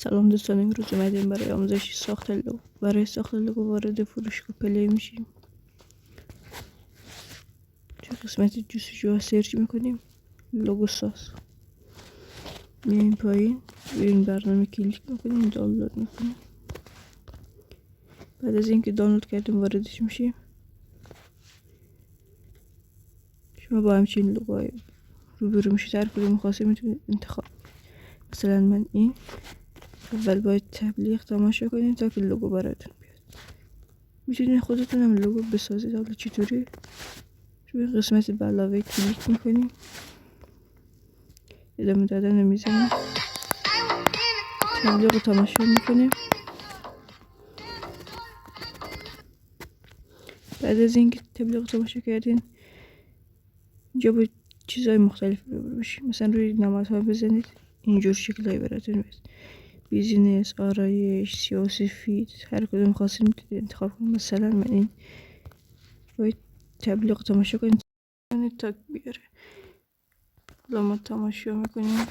سلام دوستان، امروز اومدیم برای آموزش ساخت لوگو. برای ساخت لوگو وارد فروشگاه پلی میشیم. چه قسمت جستجو سرچ میکنیم لوگو ساز، میایم پایین روی این برنامه کلیک میکنیم، دانلود میکنیم. بعد از اینکه دانلود کردیم واردش میشیم. شما با همچین لوگوهای روبرو میشید، هر کدوم خاصی میتونید انتخاب. مثلا من این اول باید تبلیغ تماشا کنید تا که لوگو براتون بیاد. میتونید خودتون هم لوگو بسازید. حالا چطوری؟ روی قسمت به علاوه کلیک میکنیم، ادامه دادن رو میزنیم، تبلیغ رو تماشا میکنیم. بعد از اینکه تبلیغ رو تماشا کردین اینجا با چیزهای مختلف روبرو میشیم. مثلا روی نمادها بزنید، اینجور شکلهای براتون میاد: بیزینس، آرایش، سیاه‌وسفید، هر کدوم خواستین میتونید انتخاب کنید. مثلا من این باید تبلیغ تماشا کنید تا بیاره. حالا ما تماشا میکنیم.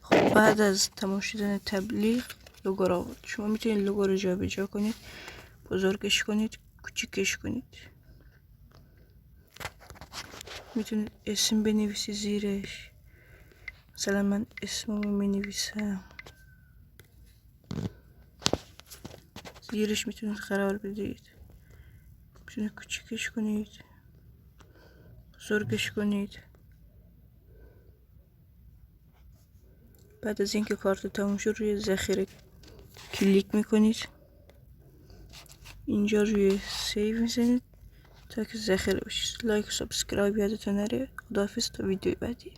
خب بعد از تماشا کردن تبلیغ لوگو رو آورد. شما میتونید لوگو رو جابجا کنید، بزرگش کنید، کوچیکش کنید. میتونید اسم بنویسید زیرش. مثلا من اسممو مینویسم، زیرش میتونید قرار بدید. میتونید کوچیکش کنید، بزرگش کنید. بعد از اینکه کارت تموم شد روی ذخیره کلیک میکنید، اینجا روی سیو میزنید تا که ذخیره بشه. لایک و سابسکرایب یادتون نره. خداحافظ تا ویدیو بعدی.